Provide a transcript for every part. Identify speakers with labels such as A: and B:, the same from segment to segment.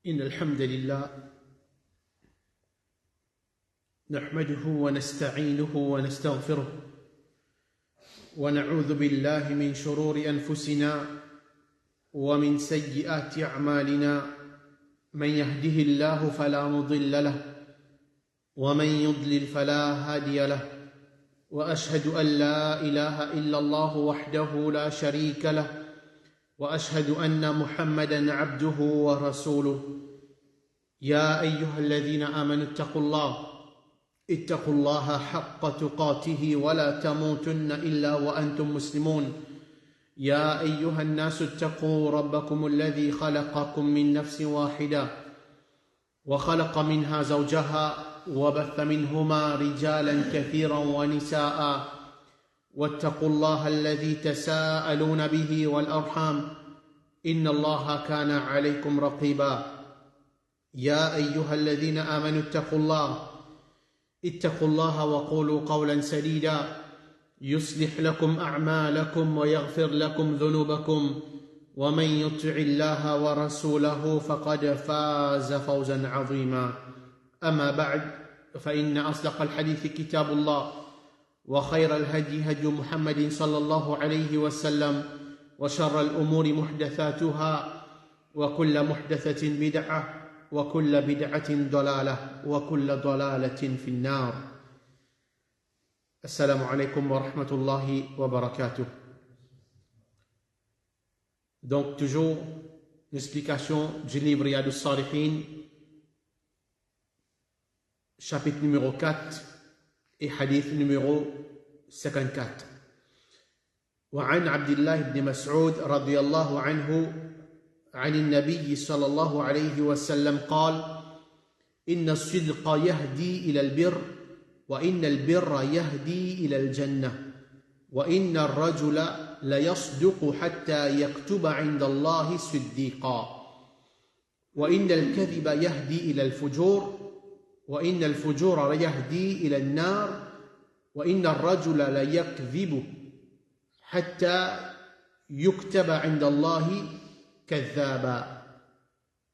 A: إن الحمد لله نحمده ونستعينه ونستغفره ونعوذ بالله من شرور أنفسنا ومن سيئات أعمالنا من يهده الله فلا مضل له ومن يضلل فلا هادي له وأشهد أن لا إله إلا الله وحده لا شريك له وأشهد أن محمدًا عبده ورسوله يا أيها الذين آمنوا اتقوا الله حق تقاته ولا تموتن إلا وأنتم مسلمون يا أيها الناس اتقوا ربكم الذي خلقكم من نفس واحدة وخلق منها زوجها وبث منهما رجالا كثيرا ونساء واتقوا الله الذي تساءلون به والأرحام إن الله كان عليكم رقيبا يا أيها الذين آمنوا اتقوا الله وقولوا قولا سديدا يصلح لكم أعمالكم ويغفر لكم ذنوبكم ومن يطع الله ورسوله فقد فاز فوزا عظيما أما بعد فإن أصدق الحديث كتاب الله وخير الهدي هدي محمد صلى الله عليه وسلم وشر الأمور محدثاتها وكل محدثة بدعة وكل بدعة ضلالة وكل ضلالة في النار. Assalamu alaikum wa rahmatullahi wa barakatuh. Donc toujours une explication du livre Riyad al-Salihin, chapitre numéro 4 et hadith numéro 54. وعن عبد الله بن مسعود رضي الله عنه عن النبي صلى الله عليه وسلم قال: إن الصدق يهدي إلى البر وإن البر يهدي إلى الجنة وإن الرجل ليصدق حتى يكتب عند الله صديقا وإن الكذب يهدي إلى الفجور وإن الفجور يهدي إلى النار وإن الرجل ليكذب حتى يكتب عند الله كذابا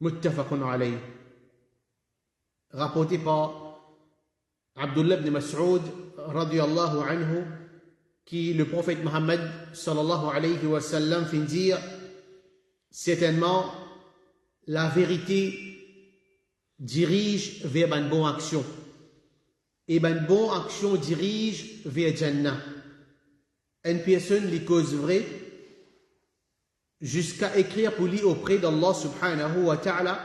A: متفق عليه. Rapporté par Abdullah ibn Mas'ud radiyallahu anhu, qui le prophète Mohammed sallallahu alayhi wa sallam fait dire: certainement la vérité dirige vers une bonne action et une bonne action dirige vers Jannah. Une personne les cause vraies jusqu'à écrire pour lui auprès d'Allah subhanahu wa ta'ala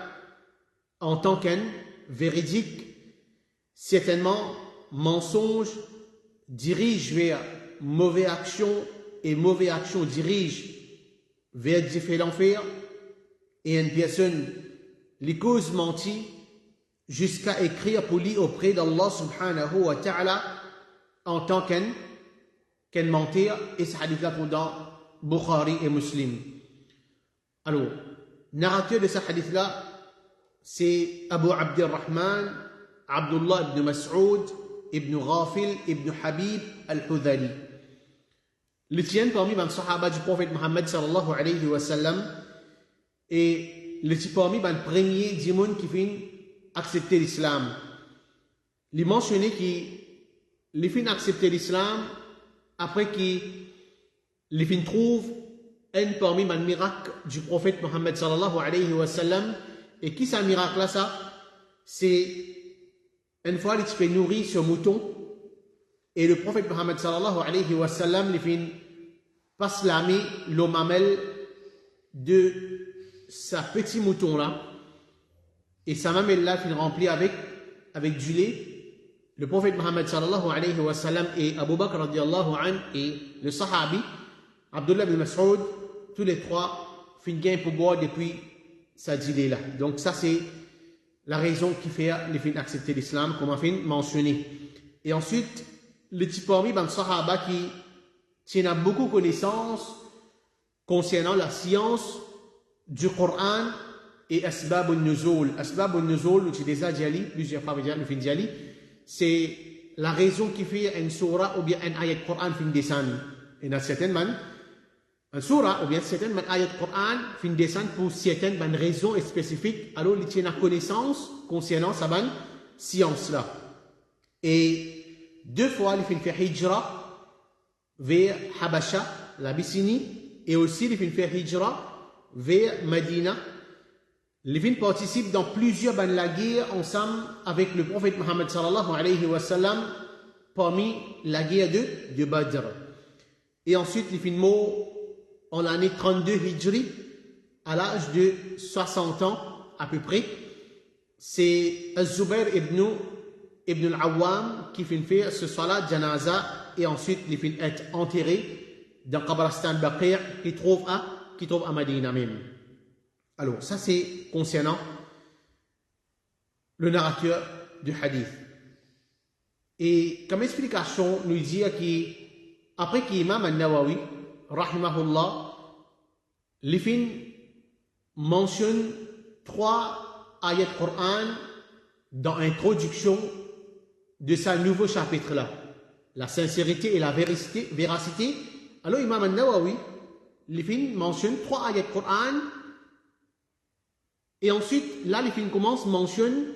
A: en tant qu'un véridique. Certainement, mensonge dirige vers mauvaise action et mauvaise action dirige vers différents l'enfer. Et une personne les cause mentir jusqu'à écrire pour lui auprès d'Allah subhanahu wa ta'ala en tant qu'un mentir. Et ce hadith-là dans Bukhari et Muslim. Alors, narrateur de ce hadith-là, c'est Abu Abdirrahman Abdullah ibn Mas'ud ibn Ghafil ibn Habib al-Hudhali. Le tien parmi les sahaba du prophète Mohammed sallallahu alayhi wa sallam, et le tien parmi les premiers démons qui viennent accepter l'islam. Il mentionné qu'ils viennent accepter l'islam après qu'ils viennent trouver un parmi les miracles du prophète Mohammed sallallahu alayhi wa sallam. Et qui c'est un miracle là ça? C'est une fois il se nourrir ce mouton et le prophète Mohammed sallallahu alayhi wa sallam il vient passe la main le mamelle de sa petit mouton là et sa mamelle là il remplit avec du lait. Le prophète Mohammed sallallahu alayhi wa sallam et Abu Bakr radiyallahu anhu et le sahabi Abdullah ibn Mas'ud, tous les trois finissent pour boire depuis sa dilée là. Donc ça c'est la raison qui fait les fins accepter l'islam, comme on a mentionné. Et ensuite, le type parmi les sahaba qui tiennent beaucoup de connaissances concernant la science du Coran et Asbab al-Nuzul. Asbab al-Nuzul, c'est déjà dit, plusieurs fois le fin dit, c'est la raison qui fait une surah ou bien un ayat Coran fin descendre. Et dans certaines man, un surah ou bien certaines ayats de Coran fin descendent pour certaines raisons spécifiques alors ils tiennent à connaissance concernant sa science là et 2 fois ils fait hijra vers Habasha l'Abyssinie et aussi ils fait hijra vers Medina. Les filles participent dans plusieurs la guerre ensemble avec le prophète Mohammed sallallahu alayhi wa sallam parmi la guerre de Badr. Et ensuite, les filles morts en l'année 32 Hijri, à l'âge de 60 ans à peu près. C'est Az-Zubair ibn al-Awwam qui finit faire ce salat janaza et ensuite les filles être enterrés dans Qabristan Baqir qui trouve à Medina même. Alors, ça c'est concernant le narrateur du hadith. Et comme explication, nous dit qu'après qu'Imam al-Nawawi, rahimahullah, les films mentionnent 3 ayats de Coran dans l'introduction de ce nouveau chapitre-là. La sincérité et la véracité. Alors, Imam al-Nawawi, les films mentionnent 3 ayats de Coran. Et ensuite, là, les films commencent, mentionnent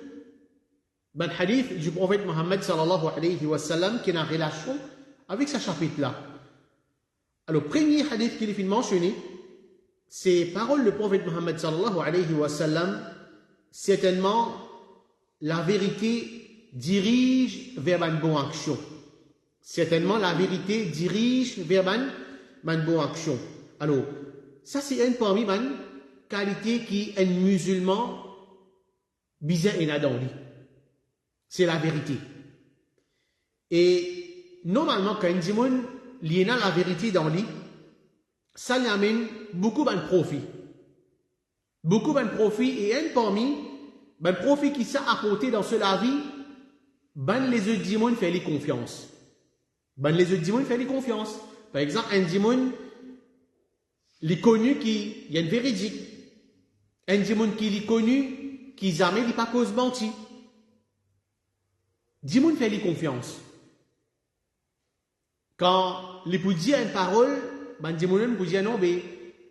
A: le hadith du prophète Mohammed sallallahu alayhi wa sallam qui est en relation avec ce chapitre-là. Alors, le premier hadith qu'il est mentionné, c'est parole du prophète Mohammed sallallahu alayhi wa sallam. Certainement, la vérité dirige vers une bonne action. Certainement, la vérité dirige vers une bonne action. Alors, ça c'est une parmi les qualités qui un musulman bizarre et dans lui. C'est la vérité. Et normalement, quand un dimanche, il y a la vérité dans lui, ça lui amène beaucoup de profit. Beaucoup de profit et un parmi les profit qui s'est apporté dans cela vie, les autres dimanches fait les confiance. Les autres dimanches fait les confiance. Par exemple, un dimanche, il est connu qui y a une véridique. Un dimanche qui est connu qui jamais n'est pas cause menti. Dimanche fait les confiance. Quand les peut dire une parole, dimanche peut dire non, mais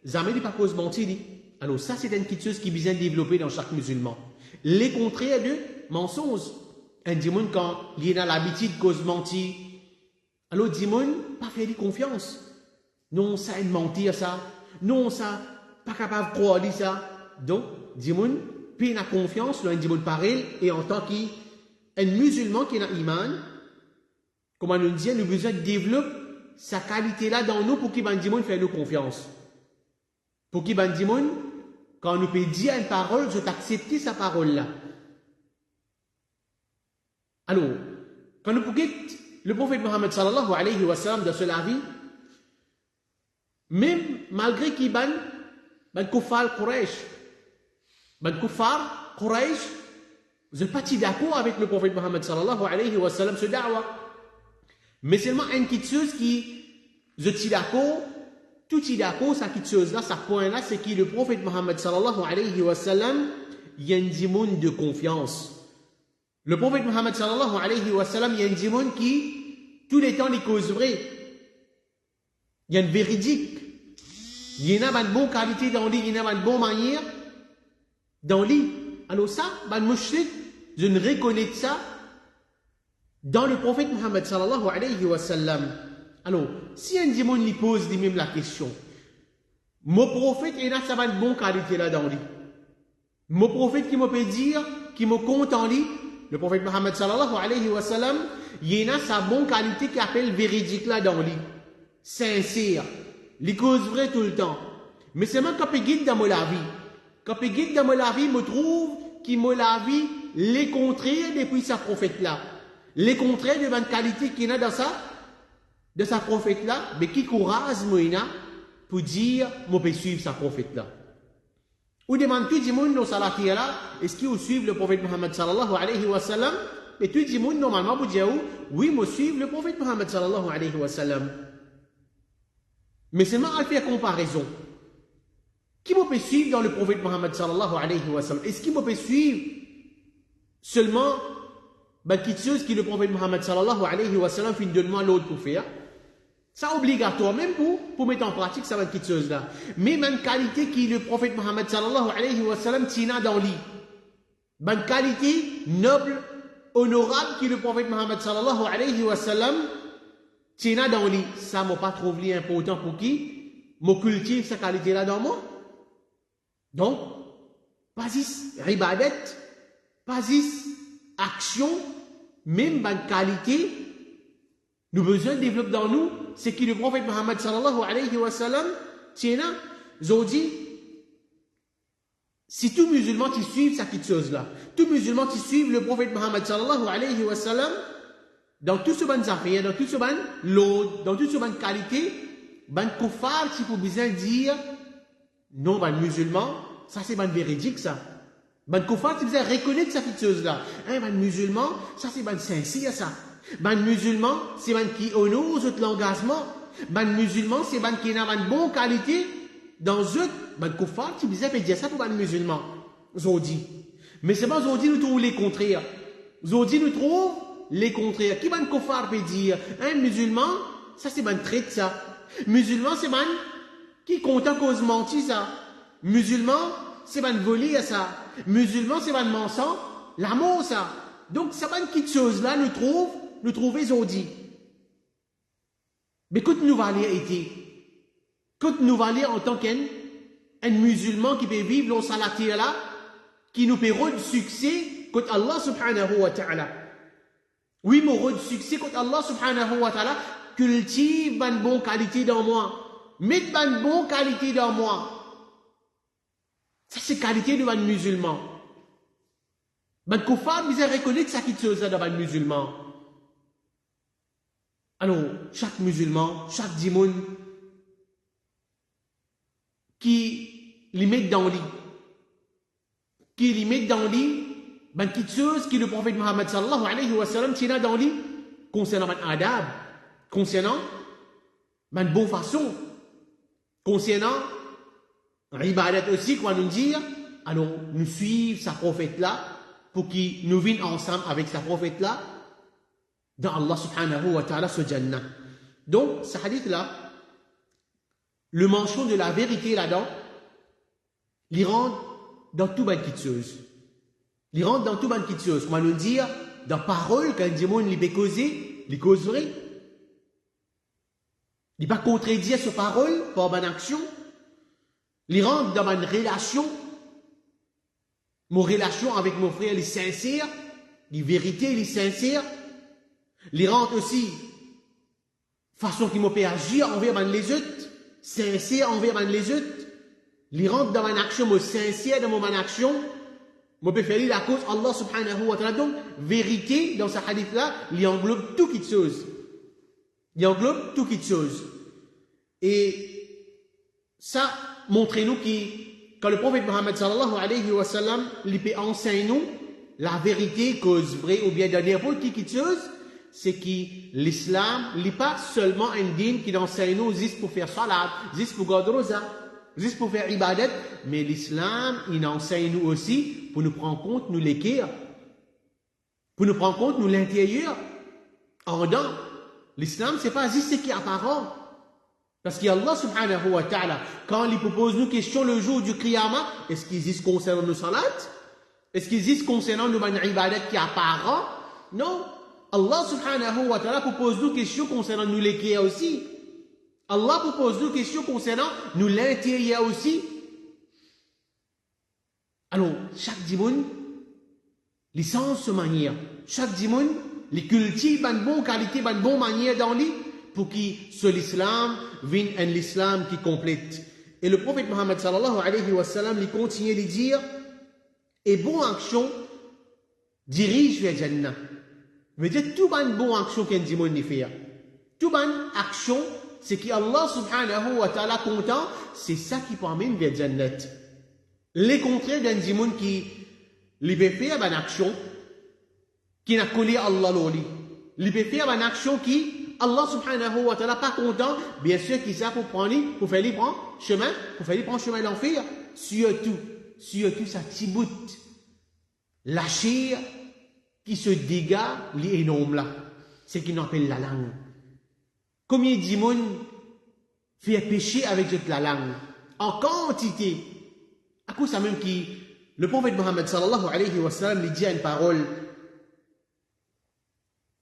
A: jamais n'est pas cause menti. Alors ça, c'est une petite chose qui est bien développée dans chaque musulman. Les contraires de mensonges. Un dimanche, quand il a l'habitude de cause menti, alors dimanche, pas faire confiance. Non, ça est mentir, ça. Non, ça, pas capable de croire ça. Donc, dimanche, puis il a confiance, un dimanche pareil, et en tant qu'un musulman qui a iman, comme on nous dit, nous besoin de développer sa qualité-là dans nous pour qu'il dimanche fasse nous confiance. Pour qu'il dimanche, quand nous peut dire une parole, je t'accepte sa parole-là. Alors, quand nous pouvons le prophète Mohammed sallallahu alayhi wa sallam dans cela vie, même malgré qu'il ban kuffar Quraysh, vous n'êtes pas d'accord avec le prophète Mohammed sallallahu alayhi wa sallam ce da'wa. Mais seulement une petite chose qui, vous êtes d'accord, tout est d'accord, cette petite chose-là, ce point-là, c'est que le prophète Mohammed sallallahu alayhi wa sallam, il y a un dimon de confiance. Le prophète Mohammed sallallahu alayhi wa sallam, il y a un dimon qui, tous les temps, les causes vraies. Il y a une véridique. Il y a une bonne qualité dans lui, il y a une bonne manière dans lui. Alors ça, je ne reconnais ça dans le prophète Mohammed sallallahu alayhi wa sallam. Alors, si un démon lui pose lui-même la question, mon prophète, il a une bonne qualité là dans lui. Mon prophète qui me peut dire, qui me compte en lui, le prophète Mohammed sallallahu alayhi wa sallam, il a sa bonne qualité qui appelle véridique là dans lui. Sincère. Les causes vraies tout le temps. Mais c'est même quand il guide dans la vie. Quand il guide dans la vie, me trouve qu'il me la vie les contraires depuis sa prophète là. Les contraires de la qualité qu'il a dans ça, de sa prophète là, mais qui courage moi pour dire, moi peux suivre sa prophète là. Ou demande tout le monde dans sa latia là, est-ce qu'il suit le prophète Mohammed sallallahu alayhi wa sallam? Et tout le monde normalement pour dire, oui, moi suivre le prophète Mohammed sallallahu alayhi wa sallam. Mais c'est mal à faire comparaison. Qui peut suivre dans le prophète Mohammed sallallahu alayhi wa sallam? Est-ce qu'il peut suivre seulement quelque chose que le prophète Mohammed sallallahu alayhi wa sallam finit de moi l'autre pour faire? Ça obligatoire, même pour mettre en pratique ça va quelque chose là. Mais une qualité qui le prophète Mohammed sallallahu alayhi wa sallam tina dans lui. Une qualité noble, honorable qui le prophète Mohammed sallallahu alayhi wa sallam tina dans lui. Ça m'a pas trouvé important pour qui? Moi cultive sa qualité là dans moi. Donc, pas ibadat, pas action, même une qualité, nous besoin de développer dans nous, c'est que le prophète Mohammed sallallahu alayhi wa sallam, tiens, dit, si tout musulman qui suit cette chose-là, tout musulman qui suit le prophète Mohammed sallallahu alayhi wa sallam, dans tout ce bonnes affaires, dans tout ce bonnes l'autre, dans tout ce bonnes qualités, ben kuffar qui peut bien dire, non, ben musulman, ça c'est ben véridique ça. Ben kuffar qui peut reconnaître cette chose-là. Hein, ben musulman, ça c'est ben sincère ça. Ben musulman, c'est ben qui honore l'engagement. Ben musulman, c'est ben qui a une bonne qualité dans eux. Ben kuffar qui peut dire ça pour ben musulman. Zodi. Mais c'est pas Zodi nous trouve les contraires. Zodi nous trouve les contraires. Qui ben kuffar peut dire, un musulman, ça c'est ben trait ça. Musulman, c'est ben qui compte en cause menti ça. Musulman, c'est ben voler ça. Musulman, c'est ben mensonge, l'amour ça. Donc, ça ben qui chose là nous trouver Zodi. Mais quand nous va aller été, quand nous va aller en tant qu'un musulman qui peut vivre dans sa terre là, qui nous peut rendre succès contre Allah subhanahu wa ta'ala. Oui, mon rendre succès contre Allah subhanahu wa ta'ala, cultive une bonne qualité dans moi. Mets une bonne qualité dans moi. Ça, c'est qualité de un musulman. Ben, kuffar, vous avez reconnu que ça qui chose dans un musulman. Alors, chaque musulman, chaque dimoun, qui les met dans lit, ben, qui chose qui le prophète Mohammed sallallahu alayhi wa sallam tient dans lit, concernant ben adab, concernant ben bonne façon, concernant ibadat aussi, quoi nous dire, alors nous suivons sa prophète là, pour qu'il nous vienne ensemble avec sa prophète là, dans Allah subhanahu wa ta'ala ce Jannah. Donc, ce hadith là, le mention de la vérité là-dedans, il rentre dans tout ban chose. Il rentre dans tout ban chose. Comment nous dire, dans parole, quand dit monde il peut causer, il cause vrai. Il pas contredire sa parole par une action. Il rentre dans une relation. Mon relation avec mon frère, il est sincère. La vérité, il est sincère. Il rentre aussi façon qu'il m'a peut agir envers les autres, sincère envers les autres. Il rentre dans une action, moi sincère dans mon action. Moi peux faire la cause Allah subhanahu wa ta'ala. Donc, vérité dans ce hadith là, il englobe tout quelque chose. Il englobe tout quelque chose. Et ça, montrez-nous que quand le prophète Mohammed sallallahu alayhi wa sallam, il peut enseigner nous la vérité, cause vraie ou bien de n'importe quelque chose, c'est que l'islam n'est pas seulement un dîme qui enseigne nous juste pour faire salat, juste pour garder rosa, juste pour faire ibadat, mais l'islam, il enseigne nous aussi pour nous prendre compte, nous l'équerre, pour nous prendre compte, nous l'intérieur, en dedans. L'islam, c'est pas juste ce qui est apparent. Parce qu'Allah subhanahu wa ta'ala, quand il propose nous questions le jour du Qiyamah, est-ce qu'il existe concernant nos salats? Est-ce qu'il existe concernant nos ibadat qui est apparent? Non. Allah subhanahu wa ta'ala propose nous questions concernant nous l'équerre aussi. Allah propose nous questions concernant nous l'intérieur aussi. Alors, chaque dimoun, les sens se manière. Chaque dimoun, les cultive une bonne qualité, une bonne manière dans lui, pour qu'il soit l'islam, vienne un islam qui complète. Et le prophète Mohammed sallallahu alayhi wa sallam, il continue de dire, et bonne action dirige vers Jannah. Veut dire, tout une bonne action qu'un dimoun fait. Tout une action, c'est qu'Allah subhanahu wa ta'ala content, c'est ça qui peut amener vers Jannat. Les contraires d'un dimoun qui lui peut faire une action, qui n'a collé Allah l'oli. Il peut faire une action qui, Allah subhanahu wa ta'ala pas content, bien sûr qu'il ça pour prendre, pour faire prendre chemin, l'enfer. Surtout ça tibout. La chair qui se dégage, les énormes là. C'est ce qu'on appelle la langue. Combien d'imons fait pécher avec la langue? En quantité. À cause ça même qui, le prophète Mohammed sallallahu alayhi wa sallam, lui dit une parole.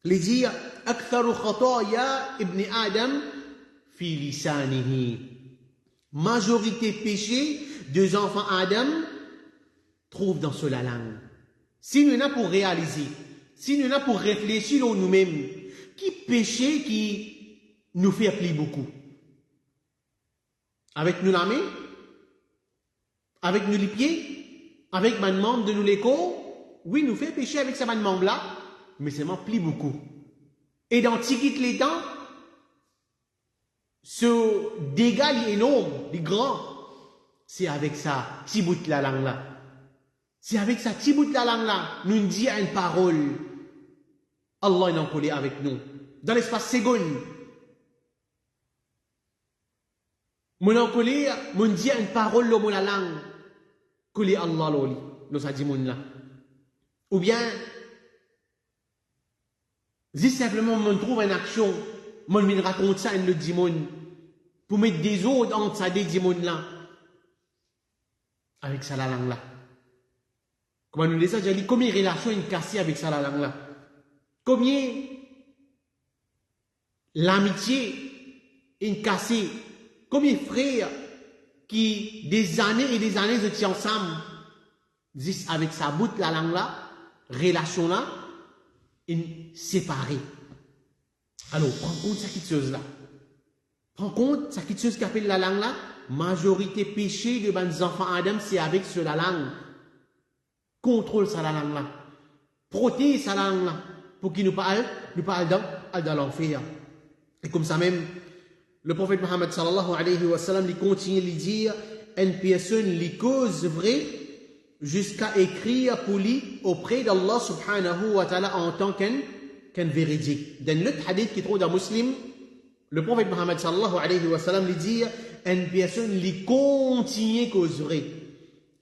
A: Il dit, Aktharu khataya ibn Adam fi lisanihi. Majorité péché des enfants Adam trouve dans la langue. Si nous sommes pour réaliser, si nous sommes pour réfléchir en nous-mêmes, qui péché qui nous fait appeler beaucoup? Avec nous la main? Avec nous les pieds? Avec man membre de nous les corps? Oui, nous fait pécher avec ce man membre là, mais ça m'emplit beaucoup. Et dans Tikit les temps, ce dégât est énorme, il est grand. C'est avec ça, petit bout de la langue là. C'est avec ça, petit bout de la langue là, nous dit une parole. Allah est en collé avec nous. Dans l'espace seconde. Mon en collé, mon dit une parole dans la langue. Collé Allah loli, nous a dit mon là. Ou bien, si simplement on trouve une action, on raconte ça et le dit mon, pour mettre des autres entre ça des dimons là. Avec ça la langue là. Comment nous disons, j'ai dit, combien de relations sont cassées avec ça la langue là? Combien l'amitié est cassée? Combien de frères qui, des années et des années, se tiennent ensemble, disent avec sa bout la langue là, relation là, séparée. Alors, prends compte de cette chose là. Prends compte de cette chose qu'appelle la langue là. Majorité péché de nos enfants Adam, c'est avec ce la langue. Contrôle ça la langue là. Protège ça la langue là. Pour qu'il nous parle dans l'enfer. Et comme ça même, le prophète Mohammed sallallahu alayhi wa sallam, il continue de dire, une personne les cause vrai jusqu'à écrire pour lui auprès d'Allah subhanahu wa ta'ala en tant qu'un véridique. Dans l'autre hadith qui trouve dans Muslim, le prophète Mohammed sallallahu alayhi wa sallam lui dit, une personne les continue cause vrai.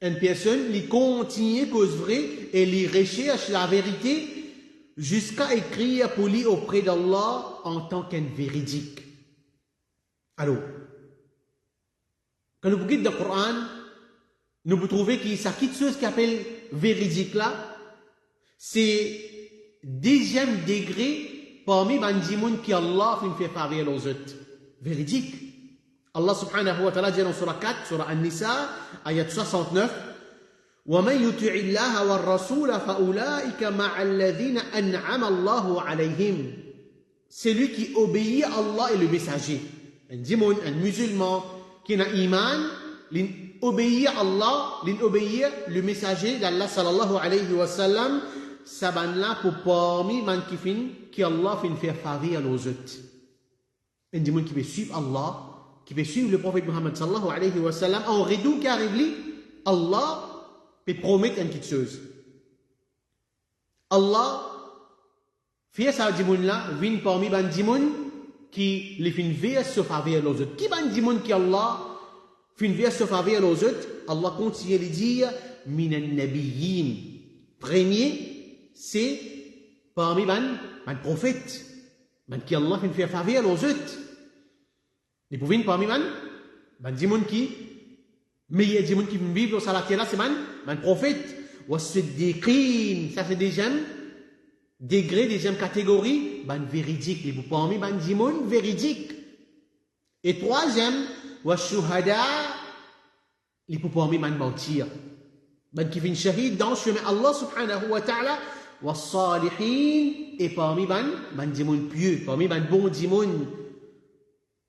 A: Une personne les continue cause vrai et les recherche la vérité jusqu'à écrire pour lui auprès d'Allah en tant qu'un véridique. Alors, quand nous regardons dans le Coran, nous pouvons trouver qu'il y a quelque chose qui appelle véridique là, c'est deuxième degré parmi les gens qui Allah fait faveur aux autres. Véridique. Allah subhanahu wa ta'ala dit dans Surah 4, Surah An-Nisa, ayat 69, وَمَنْ يُطِعِ اللَّهَ وَالرَّسُولَ فَأُولَٰئِكَ مَعَ الَّذِينَ أَنْعَمَ اللَّهُ عَلَيْهِمْ. C'est lui qui obéit à Allah et le messager. Un musulman qui a iman, il obéit à Allah, il obéit le messager d'Allah sallallahu alayhi wa sallam, ça ban là pour parmi man qui Allah fait faire faveur aux autres. Un démon qui veut suivre Allah, qui veut suivre le prophète Muhammad sallallahu alayhi wa sallam, en redou qui arrive lui, Allah peut promettre une petite chose. Allah fait ça démon là, vient parmi man démon qui les fait faire se faveur aux autres. Qui ban démon qui Allah fait faire se faveur aux autres? Allah continue de dire minan nabiyyin. Premier, c'est parmi man prophète, man qui Allah fait faire faveur aux autres. Ils pouvaient parmi man démon qui meilleur démon qui vivent dans la terre c'est man prophète. Was-siddiqin, ça c'est deuxième degré, deuxième catégorie, véridique. Les parmi man démon véridique. Et troisième, was-shuhada, les parmi man mentir. Qui fait shahid dans le chemin Allah subhanahu wa ta'ala, was-salihin, et parmi man démon pieux, parmi man bon démon.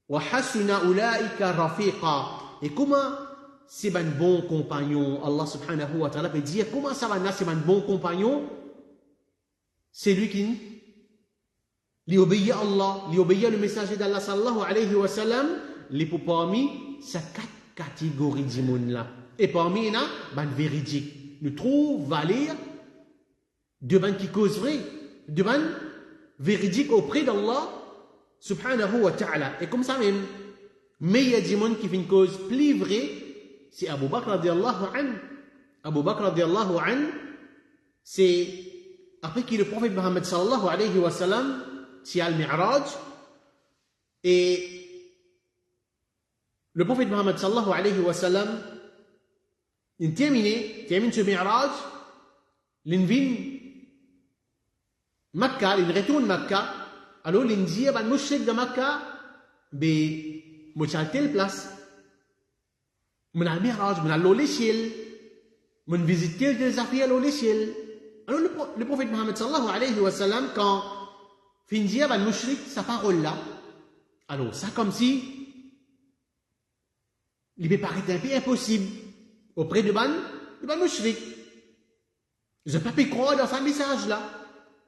A: وَحَسُنَ أُولَٰئِكَ رَفِيقًا. Et comment c'est un bon compagnon? Allah subhanahu wa ta'ala peut dire comment ça va, c'est un bon compagnon? C'est lui qui lui obéit à Allah, lui obéit le messager d'Allah sallallahu alayhi wa sallam, les parmi ces quatre catégories de monde là. Et parmi là, véridique. Nous trouvons valeur de qui cause vrai, de véridique auprès d'Allah subhanahu wa ta'ala. Et comme ça même, mais il y a des gens qui font une cause plus vraie, c'est Abu Bakr radiallahu anhu. Abu Bakr radiallahu anhu, c'est après que le prophète Muhammad sallallahu alayhi wa sallam, c'est al-Mi'raj, Et le prophète Mohammed sallallahu alayhi wa sallam, il termine ce mi'raj, il vient Makkah, il retourne Makkah, alors il dit, ben, mouchrik de Makkah, ben, mouchal telle place. Mon a mi'raj, mon a l'échelle, mon visite telle affaires à l'échelle. Alors le prophète Mohammed sallallahu alayhi wa sallam, quand il dit, ben, mouchrik, sa parole là, alors ça comme si, il peut paraître un peu impossible auprès de ban mouchrik. Je n'ai pas pu croire dans sa message là.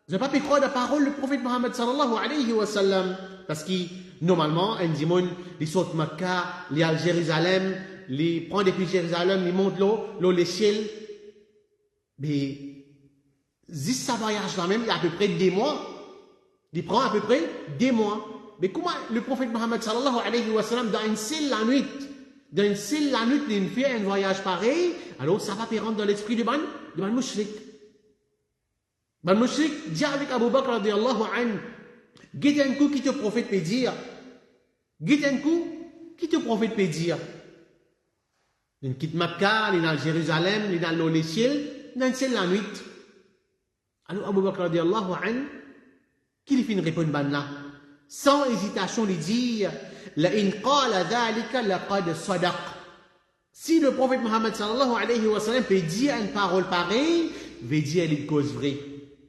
A: Je n'ai pas pu croire dans la parole du prophète Mohammed sallallahu alayhi wa sallam. Parce que normalement, un dimon, il saute Makkah, il à Jérusalem, il prend depuis Jérusalem, il monte l'eau, l'échelle. Mais, si ça voyage là même, il y a à peu près 2 mois. Il prend à peu près 2 mois. Mais comment le prophète Mohammed sallallahu alayhi wa sallam, dans une seule la nuit, il fait un voyage pareil, alors ça va rentrer dans l'esprit de ban mouchrik. Ban mouchrik dit avec Abu Bakr radiallahu anhu, guette un coup qui te prophète peut dire. Guette un coup qui te prophète peut dire. Il quitte Makkah, il est dans Jérusalem, il est dans l'échelle, dans une seule la nuit. Alors Abu Bakr radiallahu anhu, qui lui fait une réponse ban là? Sans hésitation, il dit, لئن قال ذلك لقد صدق. Si le prophète Mohammed sallallahu alayhi wa sallam peut dire une parole pareille, veut dire une cause vraie.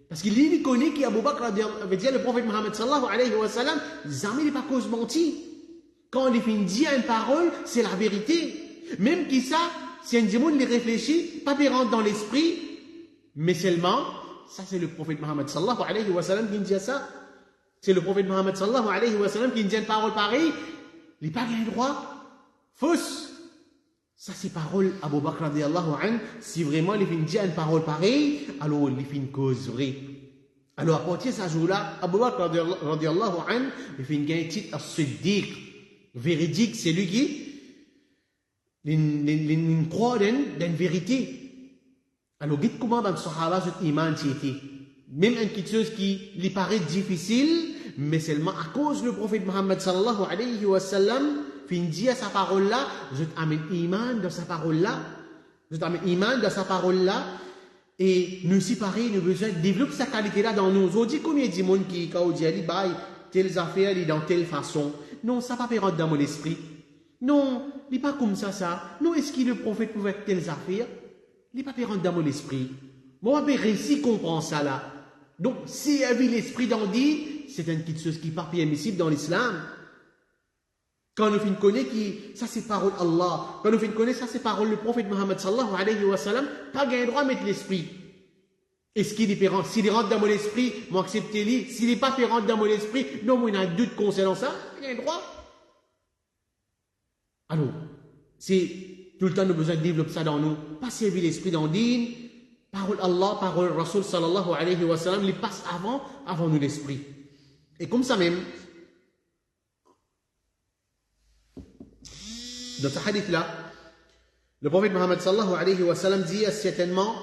A: Parce qu'il connaît qu'Abu Bakr veut dire le prophète Mohammed sallallahu alayhi wa sallam, jamais il n'est pas cause menti. Quand il finit dire une parole, c'est la vérité. Même qui ça, si un démon les réfléchit, pas de rentrer dans l'esprit, mais seulement, ça c'est le prophète Mohammed sallallahu alayhi wa sallam qui dit ça. C'est le prophète Mohammed sallallahu alayhi wa sallam qui dit une parole pareille, il n'est pas bien droit, fausse. Ça c'est parole Abu Bakr radiallahu anhu. Si vraiment il finit dire une parole pareille, alors il fait une cause vraie. Alors à partir de ce jour-là, Abu Bakr radiallahu anhu, il fait un titre as-Siddiq. Véridique, c'est lui qui croit dans une vérité. Alors dites comment dans le Sahaba cet iman c'était. Même une petite chose qui lui paraît difficile, mais seulement à cause du prophète Mohammed sallallahu alayhi wa sallam, fin dit à sa parole là, je t'amène iman dans sa parole là, et nous si pareil, nous besoin de développer sa qualité là dans nous. On dit combien de monde qui, quand on dit, telles affaires, dans telle façon. Non, ça va pas rentrer dans mon esprit. Non, il n'est pas comme ça. Non, est-ce que le prophète pouvait faire telles affaires? Il n'est pas rentrer dans mon esprit. Moi, je réussi comprendre ça là. Donc, si l'esprit d'en dit, c'est une petite chose qui n'est pas permissible dans l'islam. Quand nous connaissons que ça c'est parole Allah, quand nous connaissons ça c'est parole le prophète Mohammed sallallahu alayhi wa sallam, pas gain droit à mettre l'esprit. Est-ce qu'il est différent? S'il rentre dans mon esprit, moi accepter lui. S'il n'est pas fait rentrer dans mon esprit, non, moi il y a un doute concernant ça, il y a un droit. Alors, c'est tout le temps nous avons besoin de développer ça dans nous. Pas servir l'esprit dans din, parole Allah, parole Rasul sallallahu alayhi wa sallam, il passe avant nous l'esprit. Et comme ça même, dans ce hadith-là, le prophète Mohammed sallallahu alayhi wa sallam dit certainement,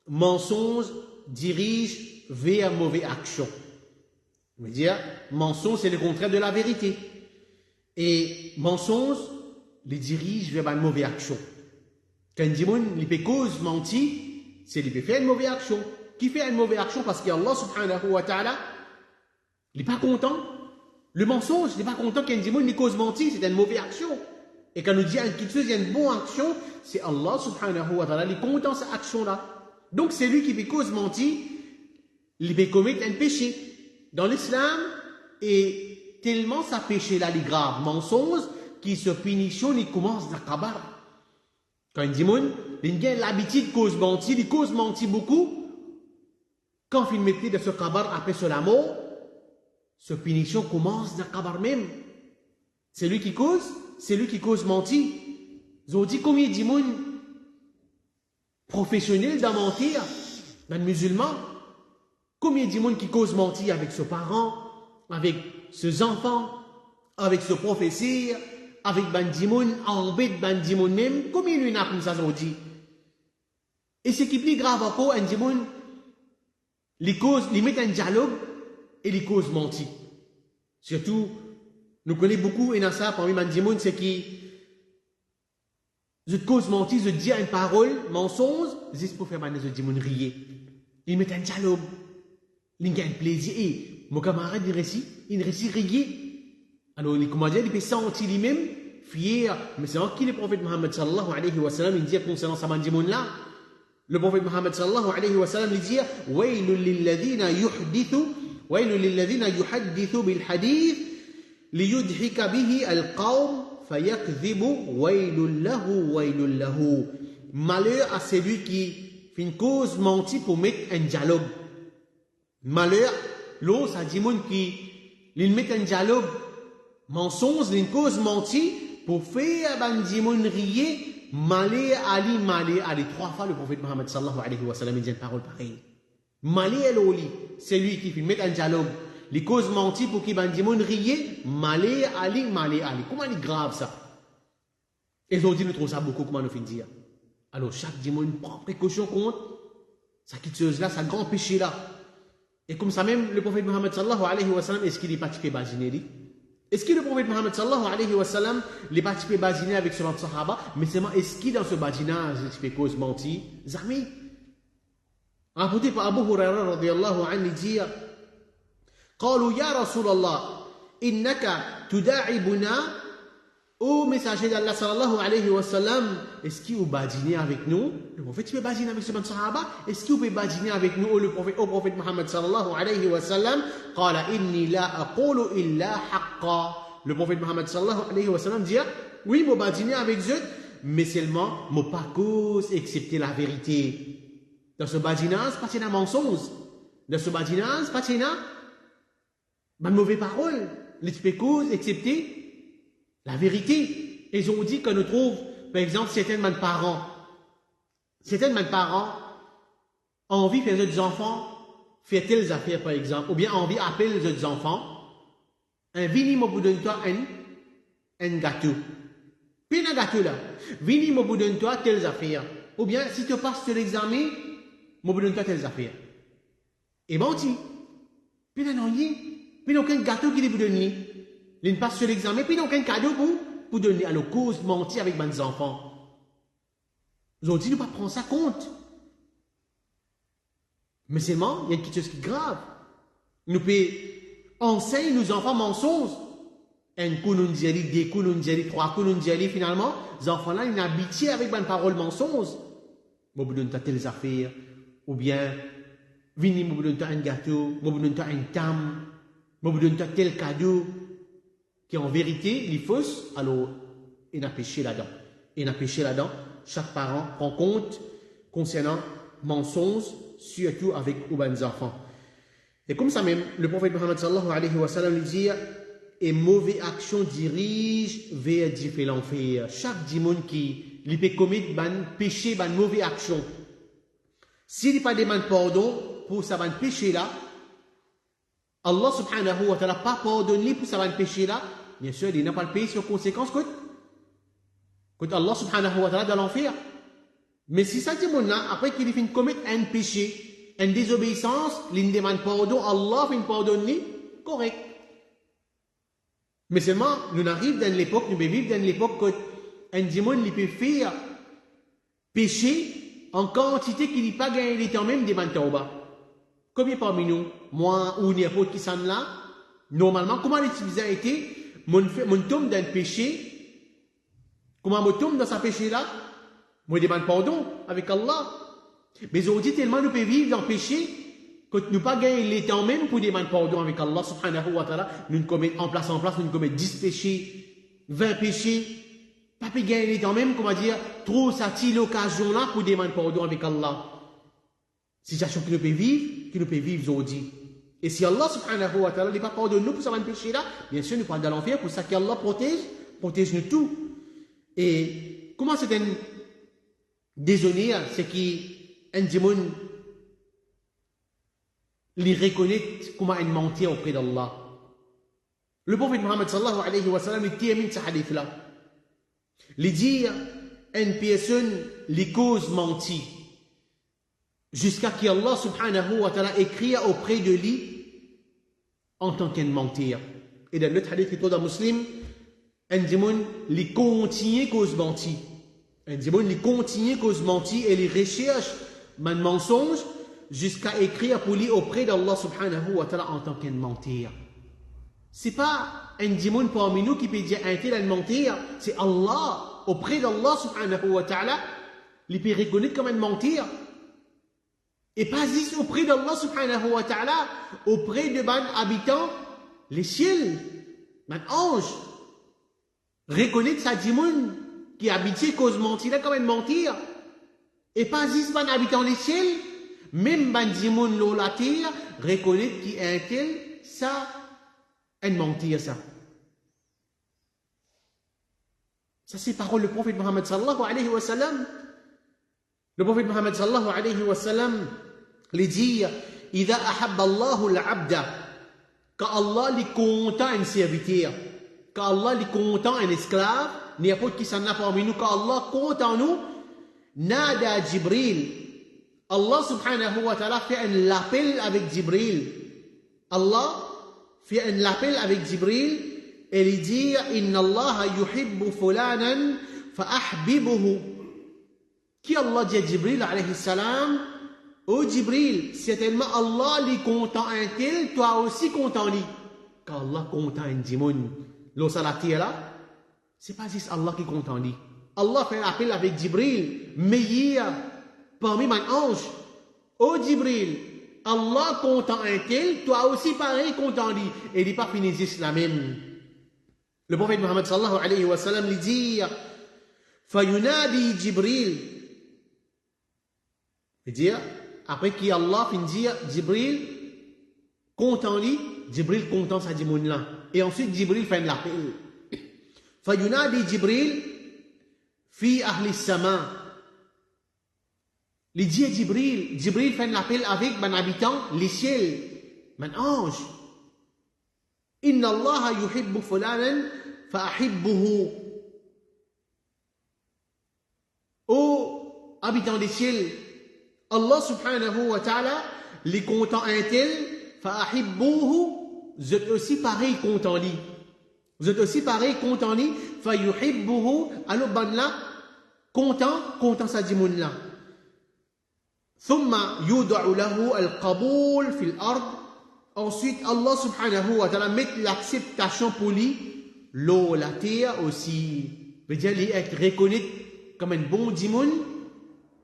A: mensonge dirige vers mauvaise action. Je veux dire, mensonge c'est le contraire de la vérité. Et mensonge les dirige vers une mauvaise action. Quand il dit, il peut cause mentir, c'est qu'il peut faire une mauvaise action. Qui fait une mauvaise action parce qu'Allah subhanahu wa ta'ala, il n'est pas content. Le mensonge, il n'est pas content quand il dit, il cause mentir, c'est une mauvaise action. Et quand nous dit quelque chose, il y a une bonne action, c'est Allah subhanahu wa ta'ala, il est content de cette action-là. Donc c'est lui qui fait cause mentir, il peut commettre un péché. Dans l'islam, et tellement ça péché-là, il est grave, mensonge, qui se punition, il commence dans le kabar. Quand il dit, il a l'habitude de cause mentir, il cause mentir beaucoup. Quand il met de ce kabar après sur la mort, ce punition commence dans le kabar même. C'est lui qui cause mentir. Ils ont dit combien de monde professionnel dans mentir, dans le musulman. Combien de monde qui cause mentir avec ses parents, avec ses enfants, avec ses professeurs, avec bandimoun, embête bandimoun même. Combien il y en a comme ça, ils ont dit. Et ce qui est plus grave encore, un dimoun, les met un dialogue et les causes mentir. Surtout, Nous connaissons beaucoup, et ça, parmi les gens, c'est qui, je cause mentir, je dis une parole, mensonge, juste pour faire mal, je dis, rier. Ils mettent un dialogue. Ils gagnent plaisir. Et mon camarade, il récit rier. Alors, les commandants, ils peuvent sentir lui-même, fier. Mais c'est qui le prophète Mohammed sallallahu alayhi wa sallam, il dit concernant sa mandimoun là. Le prophète Mohammed sallallahu alayhi wa sallam, il dit, وَيْلٌ لِلَّذِينَ يُحَدِّثُ بِالْحَدِيثِ لِيُدْحِكَ بِهِ الْقَوْمِ فَيَكْذِبُ وَيْلٌ لَهُ. Malheur à celui qui fait une cause mentie pour mettre un dialogue. Malheur, l'eau, ça dit qui met un dialogue mensonge, une cause mentie pour faire un rier. Malé Ali, trois fois le prophète Mohammed sallallahu alayhi wa sallam, il dit une parole pareille. Malé Ali, c'est lui qui fait mettre un dialogue. Les causes menties pour qu'il rier. Malé Ali. Comment il est grave ça? Et aujourd'hui, nous trouvons ça beaucoup, comment nous finissons dire. Alors, chaque dimanche, prend précaution contre sa quitteuse là, sa grand péché là. Et comme ça même, le prophète Mohammed sallallahu alayhi wa sallam, est-ce qu'il est participé basiné? Est-ce que le prophète Mohammed sallallahu alayhi wa sallam est participé basiné avec ce sahaba? Mais seulement, est-ce qu'il dans ce badinage, il fait cause mentie? Zami. Rapporté par Abu Hurairah radiyallahu anhu, il dit, قالوا يا رسول الله إنك تداعبنا. Ô messager d'Allah sallallahu alayhi wa sallam, est-ce qu'il vous badiner avec nous? Le prophète peut badiner avec ce sahaba? Est-ce qu'il peut badiner avec nous au prophète Mohammed sallallahu alayhi wa sallam? قال إني لا أقول إلا حقا. Le prophète Mohammed sallallahu alayhi wa sallam dit, oui, moi badiner avec eux, mais seulement, moi pas cause accepter la vérité. Dans ce badinage, pas un mensonge. Dans ce badinage, pas une mauvaise parole. Les causes accepter la vérité. Ils ont dit que nous trouvons, par exemple, certains parents ont envie de faire des enfants, faire telles affaires, par exemple, ou bien envie d'appeler les autres enfants, un vini au bout d'un toit, un gâteau. Puis un gâteau là, vini au bout d'un toit, telles affaires. Ou bien, si tu passes sur l'examen, au bout d'un toit, telles affaires. Et bon, puis un oignon, puis aucun gâteau qui est pour donner. Il passe sur l'examen, puis aucun cadeau pour donner à nos causes mentir avec mes enfants. Aujourd'hui, nous ne pas prendre ça compte. Mais seulement, il y a quelque chose qui est grave. Nous pouvons enseigner nos enfants mensonges. Un coup nous dit, deux coups nous dit, trois coups nous dit, finalement, les enfants-là, ils sont habitués avec une parole mensonge. Moi, vous donnez telles affaires, ou bien, venez, vous donnez un gâteau, vous donnez un tam, vous donnez tel cadeau, qui en vérité, il est fausse, alors, il a péché là-dedans. Il a péché là-dedans. Chaque parent prend compte concernant mensonges, surtout avec les enfants. Et comme ça même, le prophète Mohammed sallallahu alayhi wa sallam dit, et mauvaise action dirige vers différents l'enfer. Chaque démon qui peut commettre un péché, une mauvaise action. S'il n'y a pas de pardon pour ça, péché là, Allah subhanahu wa ta'ala pas pardonné pour ça, péché là, bien sûr, il n'a pas le pays sur conséquence que Allah subhanahu wa ta'ala dans l'enfer. Mais si ça démon là, après qu'il finit de commettre un péché, une désobéissance, il demande pardon, Allah finit de pardonner, correct. Mais seulement, nous arrivons dans l'époque, nous vivons dans l'époque où un démon peut faire péché en quantité qu'il n'a pas gagné les temps même des tauba. Combien parmi nous, moi ou n'importe qui s'en là, normalement, comment l'utiliser a été, mon tombe dans le péché, comment je tombe dans ce péché-là, moi je demande pardon avec Allah. Mais aujourd'hui, tellement nous pouvons vivre dans le péché, que nous pas gagner les temps même pour demander pardon avec Allah subhanahu wa ta'ala, nous commettons en place, nous commettons 10 péchés, 20 péchés, pas gagner les temps même, comment dire, trop s'attire l'occasion là pour demander pardon avec Allah. Situation que nous pouvons vivre aujourd'hui. Et si Allah subhanahu wa ta'ala n'est pas pardonné nous pour ce péché là, bien sûr nous parlons de l'enfer, pour ça qu'Allah protège nous tout. Et comment c'est un déshonneur, c'est qu'un démon les reconnaît comme un mentir auprès d'Allah. Le prophète Mohammed sallallahu alayhi wa sallam, il termine ce hadith-là. Il dit, une personne les cause mentir, jusqu'à ce qu'Allah subhanahu wa ta'ala écrit auprès de lui en tant qu'un mentir. Et dans l'autre hadith qui est dans Muslim, un démon les continue cause menti. Un démon les continue cause menti et les recherche man mensonge jusqu'à écrire pour lui auprès d'Allah subhanahu wa ta'ala en tant qu'un mentir. C'est pas un démon parmi nous qui peut dire un tel un mentir, c'est Allah auprès d'Allah subhanahu wa ta'ala, il peut reconnaître comme un mentir. Et pas juste auprès d'Allah subhanahu wa ta'ala, auprès de ban habitants, les ciels, ban anges, reconnaître sa démon qui habitait cause mentir comme un mentir. Et pas juste ban habitant les ciels, même ban démon l'eau la terre, reconnaître qui est un tel, ça, un mentir ça. Ça c'est parole du prophète Mohammed sallallahu alayhi wa sallam. Le prophète Mohammed sallallahu alayhi wa sallam lui dit إذا أحب الله العبد quand Allah est content un serviteur, quand Allah est content un esclave, n'importe qui s'en a parmi nous, quand Allah content nous, nada Jibril. Allah subhanahu wa ta'ala fait un appel avec Jibril. Allah fait un appel avec Jibril et il dit Inna Allah yuhibbu fulanan fa ahbibuhu. Qui Allah dit à Jibril alayhi salam, oh Jibril, certainement Allah est content un tel, toi aussi content lui. Quand Allah content un démon, l'eau salati là, c'est pas juste Allah qui est content lui. Allah fait un appel avec Jibril, meilleur parmi mes anges. Oh Jibril, Allah content un tel, toi aussi pareil content lui. Et il n'est pas fini juste la même. Le prophète Mohammed sallallahu alayhi wa sallam lui dit Fayunadi Jibril. C'est-à-dire, après qu'Allah fin dire Jibril content lui, Jibril content sa démon là. Et ensuite Jibril fait l'appel. Fayunadi Jibril fi ahli sama. Il dit à Jibril, Jibril fait l'appel avec mon habitant, les ciels, mon ange. Inna Allah yuhibbu fulanan fa ahibbuhu. Ô habitant des ciels, Allah subhanahu wa ta'ala, les content un tel, fa'ahibbuhu, vous êtes aussi pareil content lui. Vous êtes aussi pareil content lui, fa'yuhibbuhu, alors ban là, content sa dimoun là. Thumma yuda'u lahu al-qaboul fil ard. Ensuite, Allah subhanahu wa ta'ala met l'acceptation pour lui, l'eau, la terre aussi. Veut dire, il est reconnu comme un bon dimoun,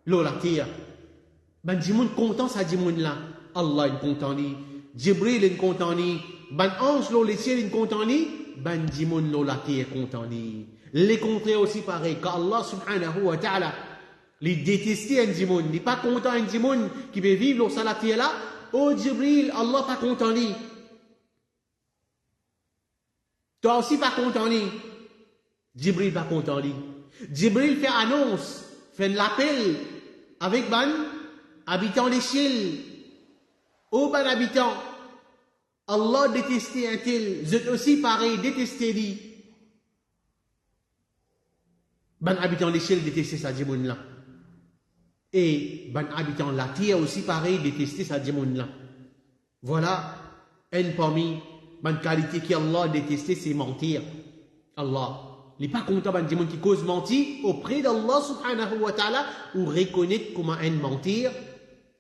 A: l'eau, la terre. Ben dimoun content sa dimoun là. Allah est content ni. Jibril est content ni. Ben ange lo les ciels est content ni. Ben dimoun lo la terre est content ni. Les contraires aussi pareil. Quand Allah subhanahu wa ta'ala les détester un dimoun. Il n'est pas content un dimoun qui veut vivre au salatier là. Oh Jibril, Allah pas content ni. Toi aussi pas content ni. Jibril pas content ni. Jibril fait annonce, fait l'appel avec ban habitant les ciels, ô ban habitant, Allah détestait un tel, vous êtes aussi pareil, détestez lui. Ban habitant les ciels détestait sa démon là. Et ban habitant la terre aussi pareil, détestait sa démon là. Voilà, une parmi ban qualité qu'Allah détestait, c'est mentir. Allah. Il n'est pas content d'un démon qui cause mentir auprès d'Allah subhanahu wa ta'ala ou reconnaître comment un mentir.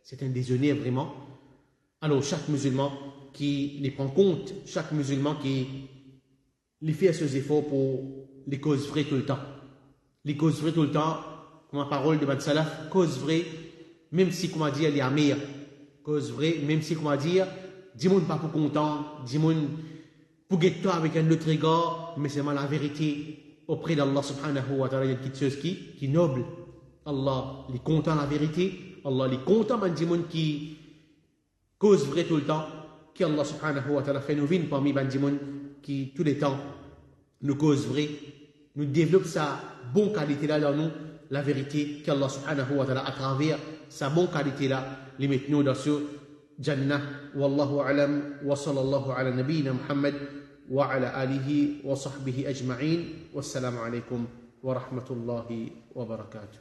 A: C'est un déshonneur vraiment. Alors chaque musulman qui les prend compte, chaque musulman qui les fait ses efforts pour les causes vraies tout le temps. Les causes vraies tout le temps, comme la parole de Bad Salaf, cause vraie, même si, comment dire, elle est amère. Cause vraie, même si, comment dire, dis-moi pas pour content, dis-moi pour guetter toi avec un autre regard, mais c'est la vérité. Auprès d'Allah subhanahu wa ta'ala, il y a une petite chose qui est noble. Allah est content la vérité. Allah est content d'un démon qui cause vrai tout le temps. Qu'Allah subhanahu wa ta'ala fait nous vivre parmi les démons qui tous les temps nous cause vrai. Nous développe sa bonne qualité là dans nous, la vérité qu'Allah subhanahu wa ta'ala à travers sa bonne qualité là, les met nous dans ce Jannah. Wallahu alam wa sallallahu ala nabiyyina Muhammad. وعلى آله وصحبه أجمعين والسلام عليكم ورحمة الله وبركاته.